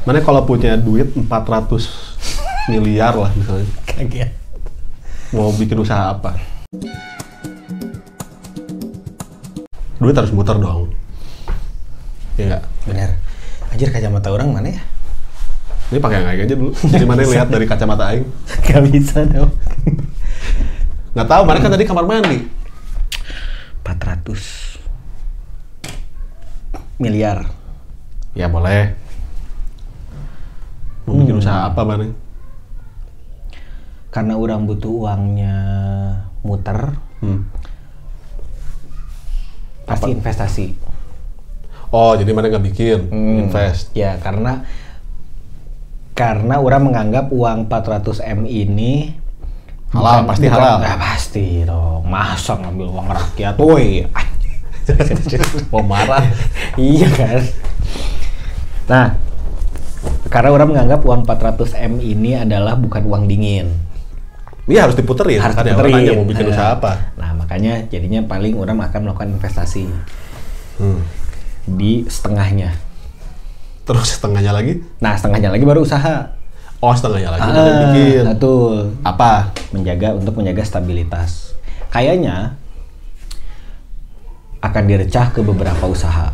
Mana kalau punya duit 400 miliar lah misalnya. Kaget. Mau bikin usaha apa? Duit harus muter dong. Iya nggak? Bener. Anjir, kacamata orang mana ya? Ini pakai yang aing aja dulu. Jadi mana lihat dari kacamata aing? Gak bisa dong. Nggak tahu, mana kan tadi kamar mandi. 400 miliar. Ya boleh. Mau bikin usaha apa mana? Karena orang butuh uangnya muter, pasti Apa? investasi. Oh, jadi mana nggak bikin invest? Ya, karena orang menganggap uang 400 M ini Halal, pasti halal. Nah, pasti dong. Masa ngambil uang rakyat, woi. Mau marah? Iya kan. Nah, karena orang menganggap uang 400 M ini adalah bukan uang dingin. Iya, harus diputerin. Harus Kan diputerin. orang nanya mau bikin usaha apa? Nah, makanya jadinya paling orang akan melakukan investasi di setengahnya. Terus setengahnya lagi? Nah, setengahnya lagi baru usaha. Oh, setengahnya lagi baru bikin. Betul. Apa? Untuk menjaga stabilitas. Kayaknya akan direcah ke beberapa usaha.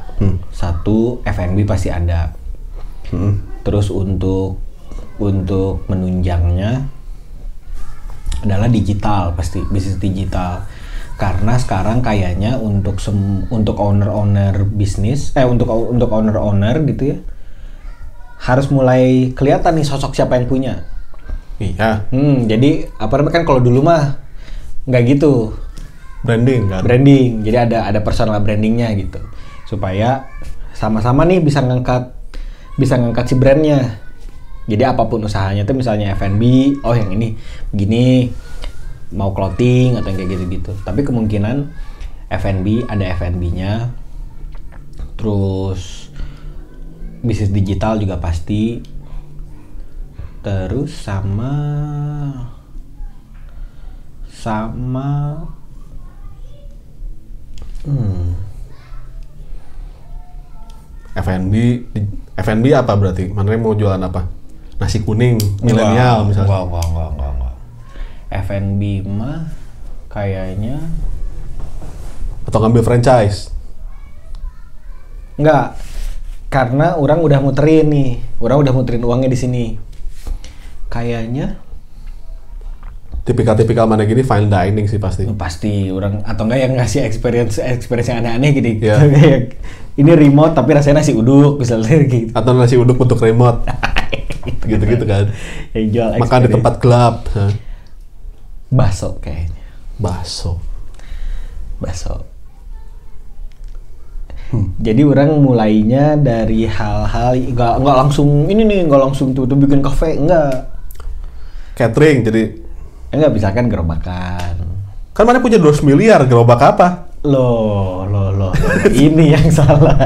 Satu, F&B pasti ada. Terus untuk menunjangnya adalah digital, pasti bisnis digital. Karena sekarang kayaknya untuk owner bisnis, untuk owner gitu ya, harus mulai kelihatan nih sosok siapa yang punya. Iya. Jadi apa namanya kan kalau dulu mah nggak gitu. Branding kan? Branding. Jadi ada personal brandingnya gitu. Supaya sama-sama nih bisa ngangkat si brandnya. Jadi apapun usahanya tuh misalnya F&B, oh yang ini begini, mau clothing atau yang kayak gitu-gitu. Tapi kemungkinan F&B ada F&B-nya. Terus bisnis digital juga pasti. Terus sama F&B apa berarti? Mana mau jualan apa? Nasi kuning milenial misalnya. Enggak. F&B mah kayaknya Atau ngambil franchise? enggak. Karena orang udah muterin nih. Orang udah muterin uangnya di sini. Kayaknya Tipikal mana gini fine dining sih pasti. pasti orang atau enggak yang ngasih experience yang aneh-aneh gitu. Iya. Kayak ini remote tapi rasanya nasi uduk misalnya gitu. Atau nasi uduk untuk remote. Gitu-gitu kan. Yang jual Makan di experience. tempat gelap. Bakso kayaknya. Bakso. Jadi orang mulainya dari hal-hal nggak langsung ini nih, nggak langsung tuh bikin kafe, enggak. Catering jadi. Enggak, misalkan gerobakan. Kan mana punya 200 miliar, gerobak apa? Loh. Ini yang salah.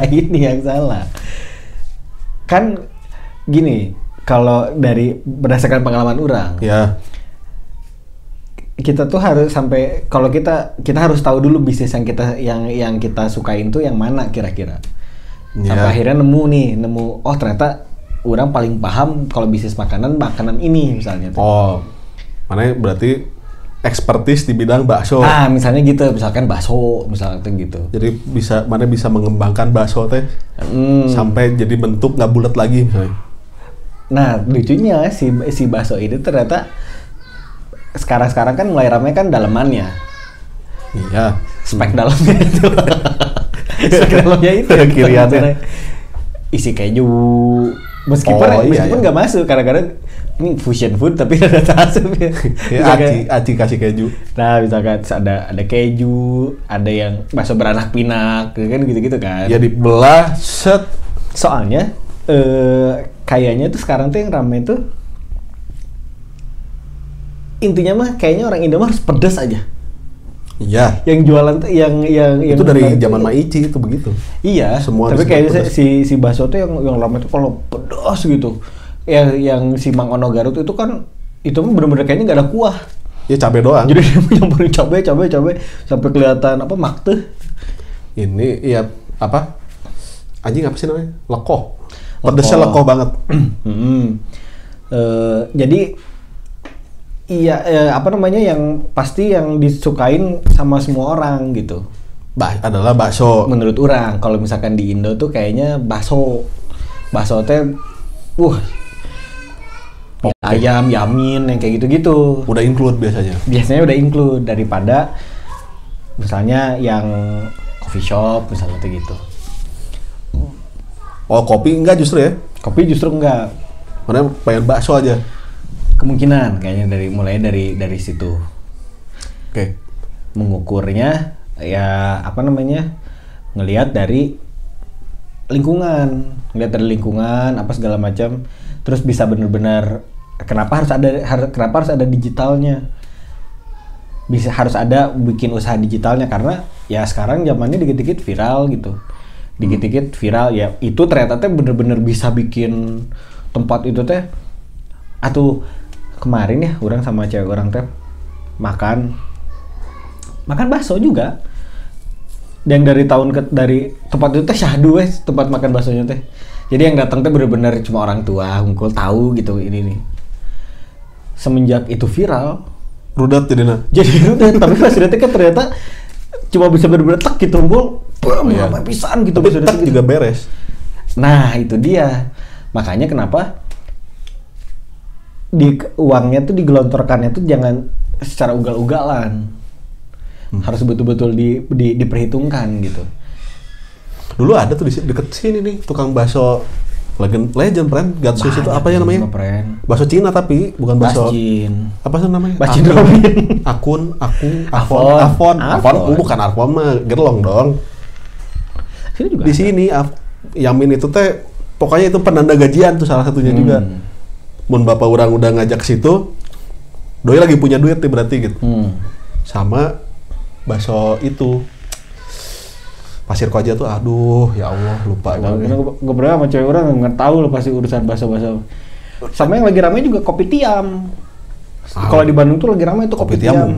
Kan gini, kalau berdasarkan pengalaman orang, Ya. kita tuh harus sampai kalau kita harus tahu dulu bisnis yang kita sukain tuh yang mana kira-kira. Sampai akhirnya nemu oh ternyata orang paling paham kalau bisnis makanan ini misalnya tuh. Oh. Mana berarti expertise di bidang bakso. Nah, misalnya gitu, misalkan bakso, misalnya tuh gitu. Jadi mana bisa mengembangkan bakso teh sampai jadi bentuk nggak bulat lagi misalnya. Nah, lucunya si bakso ini ternyata sekarang kan mulai ramai kan dalemannya. Iya. Spek dalamnya itu. Spek dalamnya itu. Kiriannya. Isi keju. Meskipun nggak masuk, kadang-kadang ini fusion food tapi ada asapnya. Ya, aci kasih keju. Nah, misalkan ada keju, ada yang bakso beranak pinak, kan gitu-gitu kan. Ya dibelah set. Soalnya kayaknya tuh sekarang tuh yang rame tuh intinya mah kayaknya orang Indo mah harus pedas aja. Iya. Yang jualan tuh yang itu dari zaman Maici itu begitu. Iya. Semua tapi kayaknya si bakso tuh yang rame tuh kalau pedas gitu. Yang si Mang Ono Garut itu kan itu mah bener-bener kayaknya nggak ada kuah. Ya cabai doang. Jadi dia nyampurin cabai sampai kelihatan apa makteh. Ini iya apa? Anjing apa sih namanya? Lekoh. Pedesnya lekoh banget. Jadi iya apa namanya yang pasti yang disukain sama semua orang gitu. Adalah bakso. Menurut orang kalau misalkan di Indo tuh kayaknya bakso teh ayam, yamin yang kayak gitu-gitu. Udah include biasanya. Biasanya udah include daripada misalnya yang coffee shop misalnya tuh gitu. Oh, kopi enggak justru ya? Kopi justru enggak. Mana pengen bakso aja. Kemungkinan kayaknya mulai dari situ. Oke. Mengukurnya ya apa namanya? Ngelihat dari lingkungan apa segala macam. Terus bisa benar-benar kenapa harus ada digitalnya? Harus ada bikin usaha digitalnya karena ya sekarang zamannya dikit-dikit viral gitu. Dikit-dikit viral ya itu ternyata teh bener-bener bisa bikin tempat itu teh atau kemarin ya orang sama cewek orang teh makan bakso juga dan dari tempat itu teh syahdu tempat makan baksonya teh jadi yang datang teh bener-bener cuma orang tua ngumpul tahu gitu ini nih semenjak itu viral rudat jadi rudat tapi pas rudat kan ternyata cuma bisa bener-bener tek gitu ngumpul lama pisan gitu tapi tek juga beres. Nah itu dia makanya kenapa uangnya tuh digelontorkannya tuh jangan secara ugal-ugalan harus betul-betul diperhitungkan gitu. Dulu ada tuh di deket sini nih tukang bakso legend brand Gatsus itu apa ya namanya? Bakso Cina tapi bukan bakso. Apa sih namanya? Bacin Robin. Afon. Bukan Afon mah gerlong dong. Sini juga di sini Yamin itu teh pokoknya itu penanda gajian tuh salah satunya juga. Mun bapak orang udah ngajak ke situ, doi lagi punya duit nih berarti gitu. Sama bakso itu Pasir Koja tuh, aduh ya Allah lupa. Gue pernah sama cewek orang nggak tahu loh pasti urusan bakso. Sama yang lagi ramai juga kopi tiam. Kalau di Bandung tuh lagi ramai itu kopi tiam.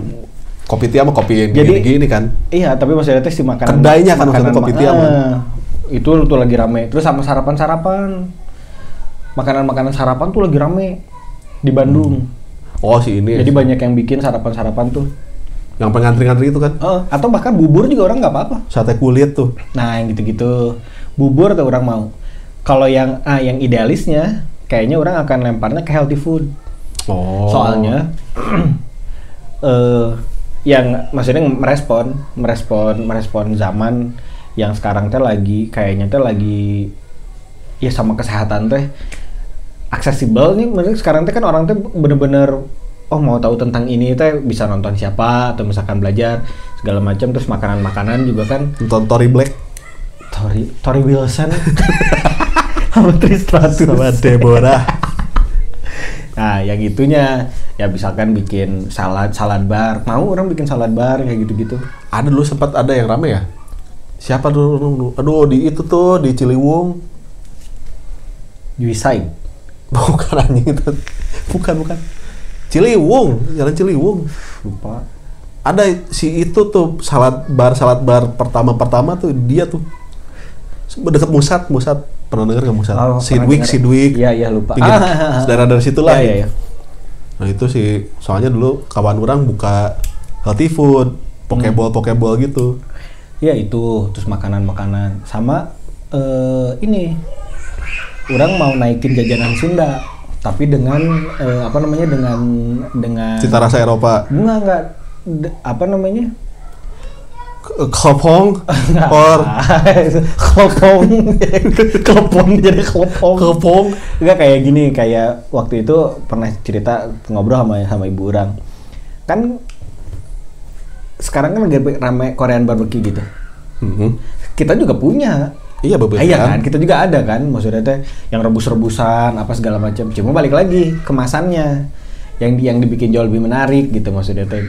Kopi tiam sama kopi gini kan? Iya, tapi maksudnya teh si makanan. Kedainya kan maksudnya kopi tiam. Itu tuh lagi ramai. Terus sama sarapan. Makanan sarapan tuh lagi rame di Bandung. Oh si ini. Jadi banyak yang bikin sarapan tuh. Yang pengantri-ngantri itu kan? Atau bahkan bubur juga orang nggak apa-apa. Sate kulit tuh. Nah yang gitu-gitu. Bubur tuh orang mau. Kalau yang idealisnya, kayaknya orang akan lemparnya ke healthy food. Oh. Soalnya, yang maksudnya merespon zaman yang sekarang teh kayaknya lagi ya sama kesehatan teh aksesibel nih. Maksudnya sekarang teh kan orang teh bener-bener mau tahu tentang ini teh bisa nonton siapa atau misalkan belajar segala macam. Terus makanan juga kan nonton Tory Black, Tory Wilson sama Tristratus sama Deborah. Nah yang itunya ya misalkan bikin salad bar, mau orang bikin salad bar kayak gitu-gitu. Ada dulu sempat ada yang rame ya, siapa dulu aduh di itu tuh di Ciliwung Juisain bukan anjing itu bukan Ciliwung, jalan Ciliwung. Lupa. Ada si itu tuh salad bar pertama tuh dia tuh dekat Musat pernah denger nggak Musat? Sidwig. Iya lupa. Saudara dari situlah. Iya. Nah itu sih soalnya dulu kawan orang buka healthy food, pokeball gitu. Iya itu terus makanan sama ini orang mau naikin jajanan Sunda. Tapi dengan dengan cita rasa Eropa. Enggak apa namanya? Kelopong jadi kelopong. Enggak kayak gini, kayak waktu itu pernah cerita ngobrol sama ibu orang. Kan sekarang kan lagi ramai Korean barbecue gitu. Kita juga punya. Iya beberapa. Iya kan, kita juga ada kan, maksudnya teh yang rebus-rebusan apa segala macam. Cuma balik lagi kemasannya yang dibikin jauh lebih menarik gitu maksudnya teh.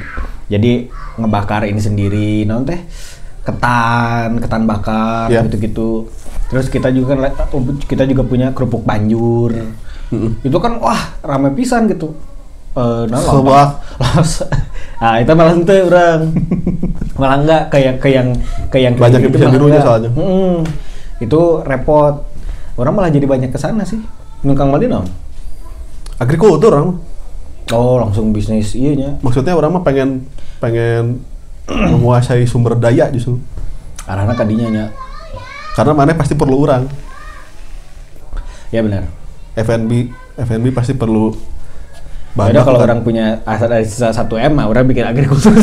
Jadi ngebakar ini sendiri, teh ketan bakar gitu-gitu. Terus kita juga punya kerupuk banjur. Itu kan wah rame pisan gitu. Nah itu malah ente orang malah enggak kayak yang banyak yang bisa dirunya soalnya. Itu repot. Orang malah jadi banyak ke sana sih. Kang Madi naon? Agrikultur orang. Oh, langsung bisnis iya nya. Maksudnya orang mah pengen menguasai sumber daya justru. Arahna kadinya nya. Karena mana pasti perlu orang. Ya benar. FNB pasti perlu. Beda kalau orang punya aset dari sisa 1M, orang bikin agrikultur.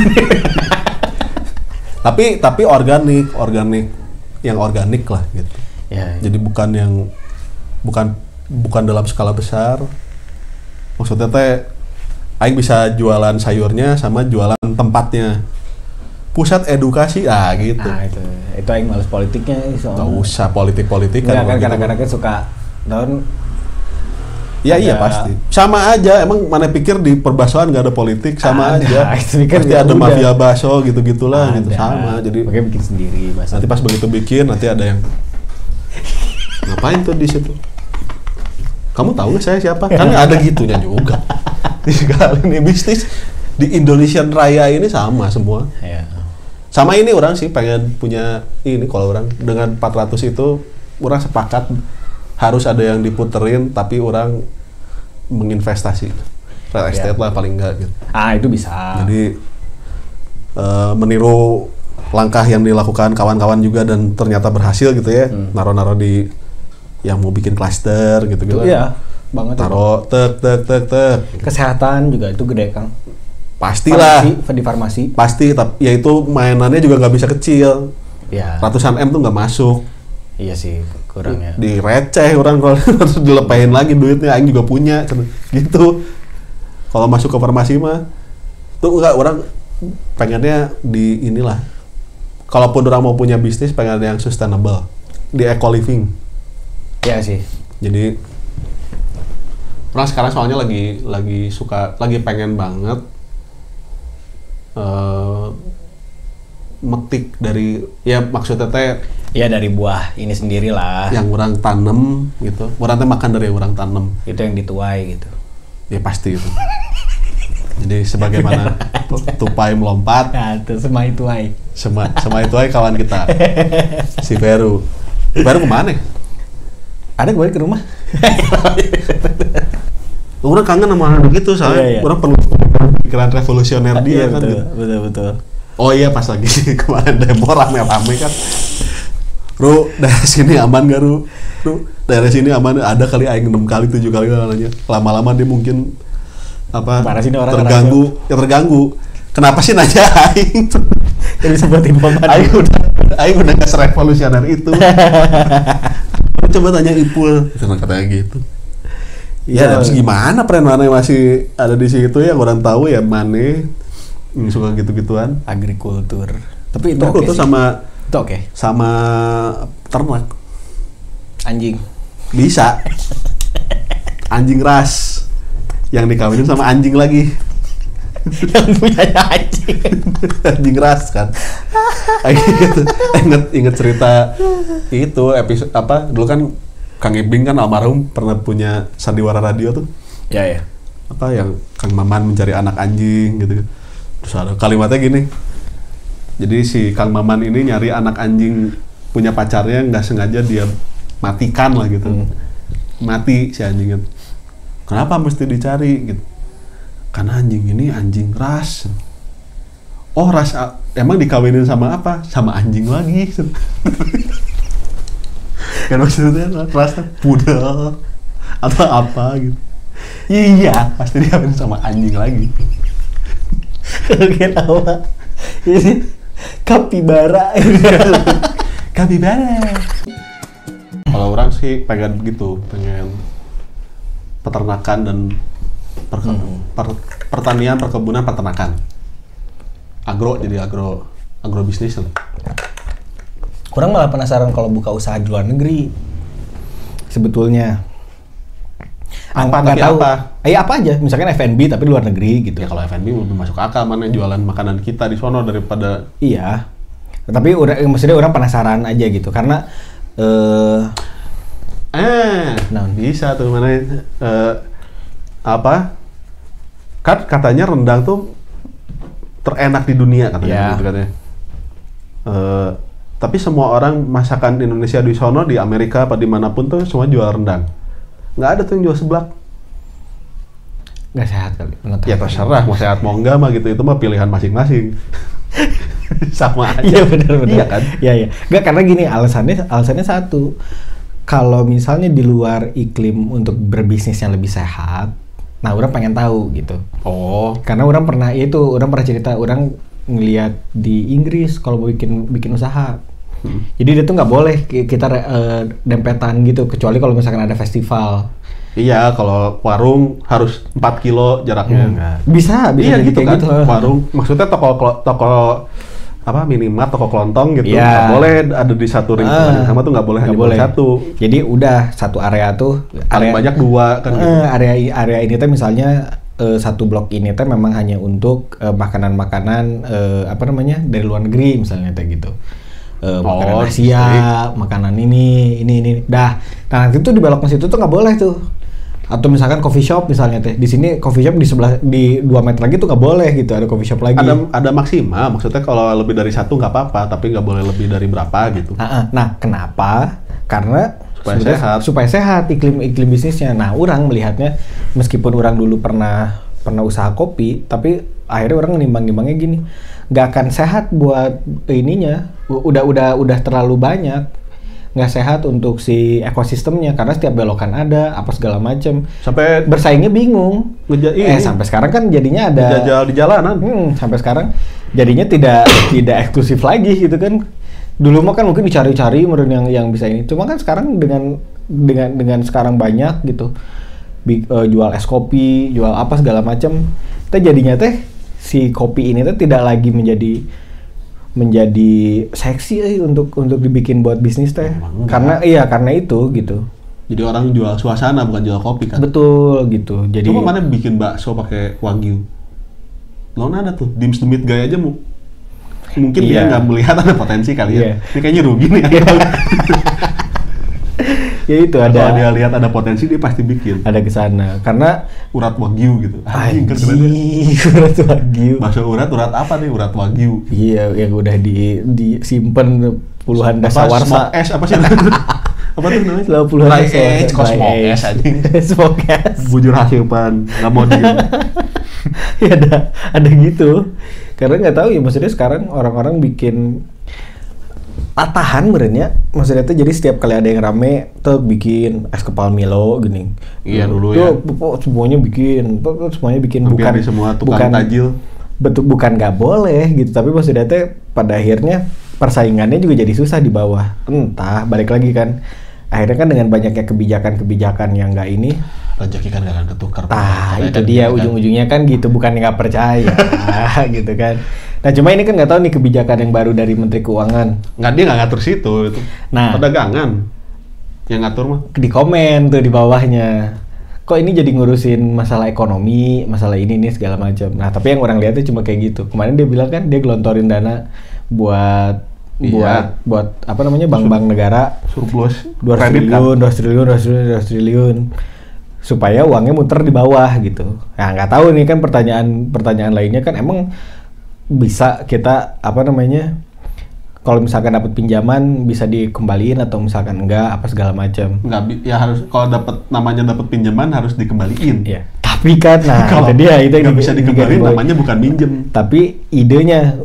tapi organik yang organik lah gitu. Ya. Jadi bukan dalam skala besar. Maksudnya teh aing bisa jualan sayurnya sama jualan tempatnya. Pusat edukasi gitu. Nah, itu aing males politiknya soalnya. Enggak usah politik kan kadang-kadang kan suka daun. Ya iya pasti. Sama aja, emang mana pikir di perbasuhan nggak ada politik, sama aja. Pasti ada mafia bakso gitu-gitulah gitu, sama. Jadi makanya bikin sendiri bahasa. Nanti pas begitu bikin nanti ada yang ngapain tuh di situ? Kamu tahu nggak saya siapa? Kan ada gitunya juga. Sekali nih bisnis di Indonesian Raya ini sama semua. Ya. Sama ini orang sih pengen punya ini, kalau orang dengan 400 itu orang sepakat harus ada yang diputerin tapi orang menginvestasi real estate lah paling enggak gitu. Itu bisa. Jadi meniru langkah yang dilakukan kawan-kawan juga dan ternyata berhasil gitu ya. Naro-naro di yang mau bikin klaster gitu-gitu. Iya, banget. Taro tek. Kesehatan juga itu gede, Kang. Pastilah. Di farmasi. Pasti, tapi ya itu mainannya juga nggak bisa kecil. Ya. Ratusan M tuh nggak masuk. Iya sih, kurangnya. Direceh orang kalau harus dilepain lagi duitnya, aing juga punya gitu. Kalau masuk ke farmasi mah tuh enggak, orang pengennya di inilah. Kalaupun orang mau punya bisnis pengen yang sustainable, di eco living. Iya sih. Jadi orang sekarang soalnya lagi pengen banget metik dari, ya maksudnya teh ya dari buah ini sendiri lah yang orang tanam gitu. Orang teh makan dari yang orang tanam. Itu yang dituai gitu. Ya pasti itu. Jadi sebagaimana tupai melompat. Nah, itu semai tuai. Semai tuai kawan kita. Si Peru. Peru kemana? Ada gue ke rumah. Orang kangen sama begitu, soalnya orang perlu pikiran revolusioner dia kan. Betul. Oh iya, pas lagi kemarin demo rame-rame kan. Ru, dari sini aman gak Ru? Dari sini aman, ada kali aing 6 kali 7 kali nanya. Lama-lama dia mungkin terganggu. Kenapa sih nanya aing? Jadi sebut informasi. Aing udah nggak serevolusioner itu. Coba tanya Ipul, katanya gitu. Ya, terus gimana pren mana masih ada di situ ya, orang tahu ya mana suka gitu-gituan. Agrikultur. Tapi itu oke sih. Itu oke. Sama ternak. Anjing. Bisa. Anjing ras yang dikawinin sama anjing lagi. Yang punya anjing. Anjing ras kan. Ingat cerita itu episode apa dulu kan, Kang Ibing kan almarhum pernah punya sandiwara radio tuh. Ya. Apa yang Kang Maman mencari anak anjing gitu. Terus ada kalimatnya gini. Jadi si Kang Maman ini nyari anak anjing punya pacarnya, nggak sengaja dia matikan lah gitu. Mati si anjingnya. Kenapa mesti dicari gitu? Karena anjing ini anjing ras. Oh, ras emang dikawinin sama apa? Sama anjing lagi. Kan maksudnya rasa pudel atau apa gitu. Iya, pasti dikawinin sama anjing lagi. Kira apa? Ini kapibara. Kapibara. Kalau orang sih pengen begitu, pengen peternakan dan pertanian, perkebunan, peternakan. Jadi agrobisnis lah. Kurang malah penasaran kalau buka usaha di luar negeri. Sebetulnya. Apa aja, misalkan F&B tapi luar negeri gitu. Ya kalau F&B lebih masuk akal, mana jualan makanan kita di sono daripada. Iya. Tapi maksudnya orang penasaran aja gitu karena bisa tuh mana apa? Kan katanya rendang tuh terenak di dunia katanya gitu katanya. Tapi semua orang masakan Indonesia di sono, di Amerika apa dimanapun tuh semua jual rendang. Nggak ada tuh yang jual seblak. Nggak sehat kali. Ya terserah, mau sehat mau enggak mah gitu. Itu mah pilihan masing-masing. Sama aja. Iya benar. Iya kan? Iya. Nggak, karena gini, alasannya satu. Kalau misalnya di luar iklim untuk berbisnis yang lebih sehat, nah orang pengen tahu gitu. Oh. Karena orang pernah cerita, orang ngelihat di Inggris kalau mau bikin usaha. Jadi dia tuh nggak boleh kita dempetan gitu, kecuali kalau misalkan ada festival. Iya, kalau warung harus 4 kilo jaraknya. Bisa iya, jadi gitu kayak kan. gitu. Warung, maksudnya toko apa minimart, toko kelontong gitu. Iya. Nggak boleh ada di satu ring yang sama tuh nggak boleh hanya boleh satu. Jadi udah satu area tuh paling banyak 2 kan gitu. Area ini tuh misalnya satu blok ini tuh memang hanya untuk makanan-makanan apa namanya dari luar negeri misalnya kayak gitu. Makanan Asia, makanan ini. Dah, nah nanti tuh di belok ke situ tuh nggak boleh tuh. Atau misalkan coffee shop misalnya teh. Di sini coffee shop di 2 meter lagi tuh nggak boleh gitu, ada coffee shop lagi. Ada maksimal, maksudnya kalau lebih dari 1 nggak apa-apa, tapi nggak boleh lebih dari berapa gitu. Nah, kenapa? Karena supaya supaya sehat iklim bisnisnya. Nah, orang melihatnya meskipun orang dulu pernah usaha kopi, tapi akhirnya orang nimbang-nimbangnya gini, nggak akan sehat buat ininya. Udah terlalu banyak, nggak sehat untuk si ekosistemnya karena setiap belokan ada apa segala macam. Sampai bersaingnya bingung. Sampai sekarang kan jadinya ada jajal di jalanan. Sampai sekarang jadinya tidak eksklusif lagi gitu kan. Dulu mah kan mungkin dicari-cari meren yang bisa ini. Cuma kan sekarang dengan sekarang banyak gitu. Jual es kopi, jual apa segala macam. Kita jadinya teh si kopi ini tuh tidak lagi menjadi seksi untuk dibikin buat bisnis teh. Karena itu gitu. Jadi orang jual suasana bukan jual kopi kan. Betul gitu. Jadi coba mana bikin bakso pakai wagyu. Lo ada tuh Dims the Meat Guy aja mungkin dia nggak melihat ada potensi kali ya. Ini kayaknya rugi nih. Ya itu ada. Kalau dia lihat ada potensi dia pasti bikin. Ada ke sana karena urat wagyu gitu. Urat wagyu. Bakso urat apa nih? Urat wagyu. Iya, yang udah disimpan puluhan dasawarsa. Smoke es apa sih? Apa tuh namanya? Puluhan dasawarsa. Smoke es anjing. Smoke es. Bujur hasipan, nggak mau diem. Ya ada gitu. Karena nggak tahu ya, maksudnya sekarang orang-orang bikin tatahan berenya, maksudnya tuh jadi setiap kali ada yang rame tuh bikin es kepal Milo gini. Iya dulu tuh, ya. Semuanya bikin bukan di semua tukang tajil. Betul, bukan nggak boleh gitu, tapi maksudnya tuh pada akhirnya persaingannya juga jadi susah di bawah. Entah balik lagi kan. Akhirnya kan dengan banyaknya kebijakan yang nggak ini, rezeki kan gak akan ketukar. Itu dia kan, ujung-ujungnya kan gitu, bukan nggak percaya gitu kan. Nah cuma ini kan nggak tahu nih kebijakan yang baru dari Menteri Keuangan. Dia nggak ngatur situ itu. Nah, perdagangan yang ngatur mah. Di komen tuh di bawahnya. Kok ini jadi ngurusin masalah ekonomi, masalah ini segala macam. Nah tapi yang orang lihat tuh cuma kayak gitu. Kemarin dia bilang kan dia gelontorin dana buat apa namanya bank-bank negara surplus 2 triliun supaya uangnya muter di bawah gitu. Nah nggak tahu nih kan pertanyaan lainnya kan emang bisa kita apa namanya kalau misalkan dapat pinjaman bisa dikembaliin atau misalkan enggak apa segala macam. Ya harus kalau dapat pinjaman harus dikembaliin. Ya. Tapi kan kalau itu yang nggak bisa dikembaliin namanya bukan minjem. Tapi idenya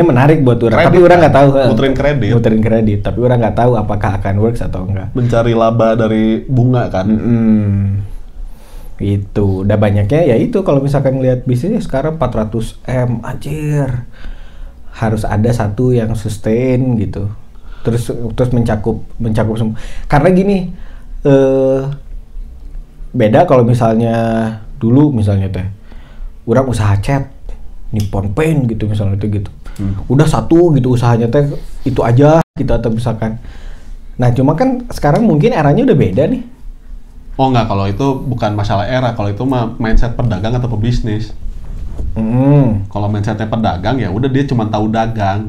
menarik buat orang, tapi orang nggak tahu muterin kredit, tapi orang nggak tahu apakah akan works atau enggak. Mencari laba dari bunga kan. Itu udah banyaknya ya itu kalau misalkan lihat bisnisnya sekarang 400M anjir. Harus ada satu yang sustain gitu. Terus mencakup semua. Karena gini beda kalau misalnya dulu misalnya teh orang usaha cat Nippon Paint gitu misalnya itu gitu. Udah satu gitu usahanya teh itu aja gitu atau misalkan. Nah cuma kan sekarang mungkin eranya udah beda nih. Oh enggak, kalau itu bukan masalah era, kalau itu mah mindset pedagang atau pebisnis. Kalau mindsetnya pedagang ya udah dia cuma tahu dagang.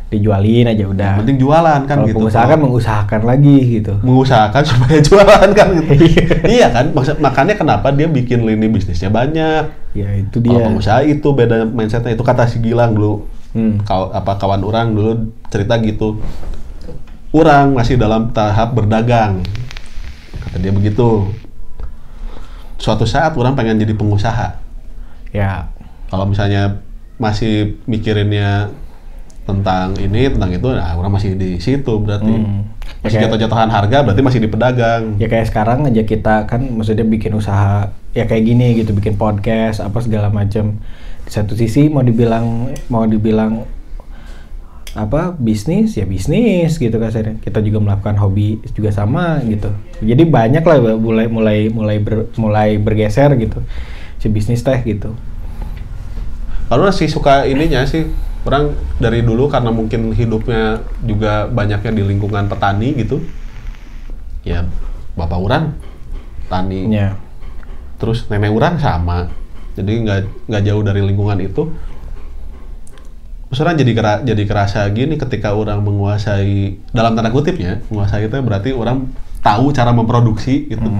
Dijualin aja udah. Yang penting jualan kan kalo gitu. Pengusaha kan mengusahakan lagi gitu. Mengusahakan supaya jualan kan gitu. Iya kan, makanya kenapa dia bikin lini bisnisnya banyak. Ya itu dia. Kalau pengusaha itu beda mindsetnya, itu kata si Gilang dulu. Kawan orang dulu cerita gitu. Orang masih dalam tahap berdagang. Kata dia begitu. Suatu saat orang pengen jadi pengusaha. Ya. Kalau misalnya masih mikirinnya tentang itu, nah orang masih di situ berarti. Masih jatuh-jatuhan harga berarti masih di pedagang. Ya kayak sekarang aja kita kan maksudnya bikin usaha ya kayak gini gitu, bikin podcast apa segala macam. Di satu sisi mau dibilang apa bisnis ya bisnis gitu kasarnya. Kita juga melakukan hobi juga sama gitu. Jadi banyak lah mulai bergeser gitu si bisnis teh gitu. Karena sih suka ininya sih orang dari dulu karena mungkin hidupnya juga banyaknya di lingkungan petani gitu. Ya bapak orang tani. Ya. Terus nenek orang sama. Jadi nggak jauh dari lingkungan itu. Terus orang jadi kerasa gini ketika orang menguasai dalam tanda kutipnya menguasai itu berarti orang tahu cara memproduksi gitu,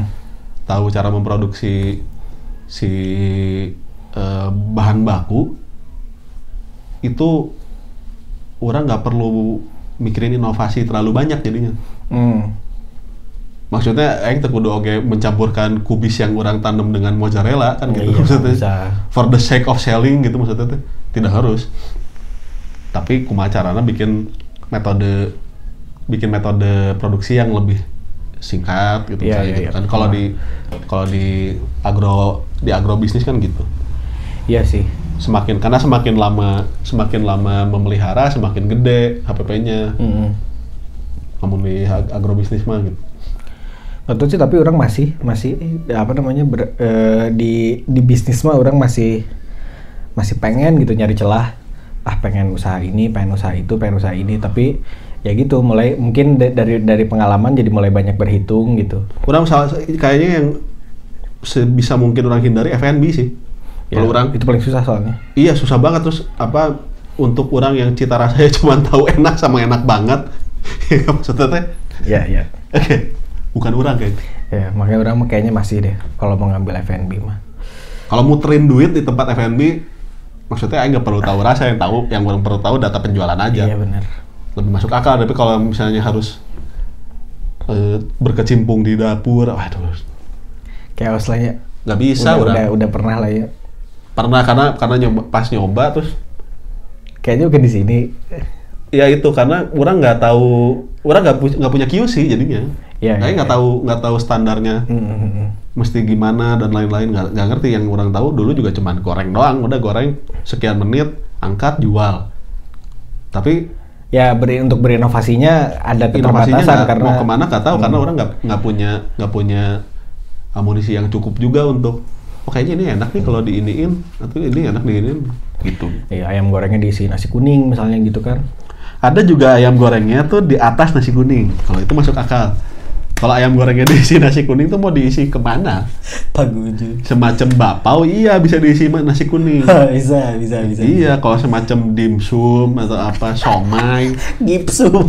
tahu cara memproduksi si bahan baku itu orang nggak perlu mikirin inovasi terlalu banyak jadinya. Maksudnya aing teu kudu oge mencampurkan kubis yang orang tanam dengan mozzarella kan gitu. Iya, maksudnya bisa. For the sake of selling gitu maksudnya tidak harus. Tapi kumaha carana bikin metode produksi yang lebih singkat gitu Iya. kan. Kalau di agrobisnis kan gitu. Iya sih. Semakin lama memelihara semakin gede HPP-nya. Namun di agrobisnis mah gitu. Betul sih, tapi orang masih apa namanya di bisnis mah orang masih pengen gitu nyari celah. Pengen usaha ini, pengen usaha itu, pengen usaha ini, tapi ya gitu mulai mungkin dari pengalaman jadi mulai banyak berhitung gitu. Orang kayaknya yang sebisa mungkin orang hindari F&B sih. Ya, kalau orang itu paling susah soalnya. Iya, susah banget. Terus untuk orang yang cita rasanya cuma tahu enak sama enak banget. Maksudnya teh? Iya. Oke. Bukan orang kayaknya. Ya, makanya orang mah kayaknya masih deh kalau mau ngambil F&B mah. Kalau muterin duit di tempat F&B, maksudnya aing nggak perlu tahu rasa, yang orang perlu tahu data penjualan aja. Iya benar. Lebih masuk akal. Tapi kalau misalnya harus berkecimpung di dapur, waduh. Kayak auslanya. Nggak bisa udah pernah lah ya. Pernah karena pas nyoba terus. Kayaknya bukan di sini. Ya itu karena orang nggak tahu, orang nggak punya QC jadinya. Iya. Nggak tahu standarnya. Mesti gimana dan lain-lain, nggak ngerti. Yang orang tahu dulu juga cuman goreng doang, udah goreng sekian menit, angkat, jual. Tapi ya untuk berinovasinya ada keterbatasan karena mau kemana nggak tahu karena orang nggak punya amunisi yang cukup juga untuk kayaknya ini enak nih kalau diiniin atau ini enak diiniin gitu. Iya, ayam gorengnya diisi nasi kuning misalnya gitu kan. Ada juga ayam gorengnya tuh di atas nasi kuning, kalau itu masuk akal. Kalau ayam gorengnya diisi nasi kuning tuh mau diisi kemana? Paguju. Semacam bapau, iya bisa diisi nasi kuning. bisa. Iya, kalau semacam dimsum atau apa, somai. Gipsum.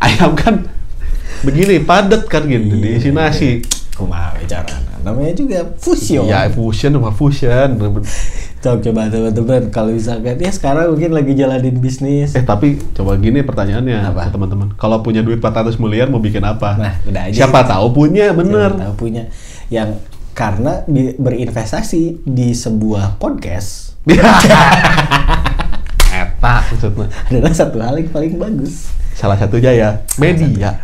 Ayam kan begini, padat kan gitu, diisi nasi. Kumaha bicara. Namanya juga fusion. Ya, fusion. Coba teman-teman kalau misalkan ya sekarang mungkin lagi jalanin bisnis. Tapi coba gini pertanyaannya apa? Teman-teman. Kalau punya duit 400 miliar mau bikin apa? Nah, udah aja. Siapa tahu punya, bener. Siapa tahu punya. Yang karena berinvestasi di sebuah podcast. Eta maksudnya. Adalah satu hal yang paling bagus. Salah satunya ya media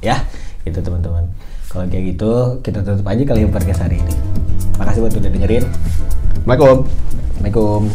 ya. Itu teman-teman. Kalau kayak gitu kita tutup aja kali ya podcast hari ini. Makasih buat udah dengerin. Assalamualaikum.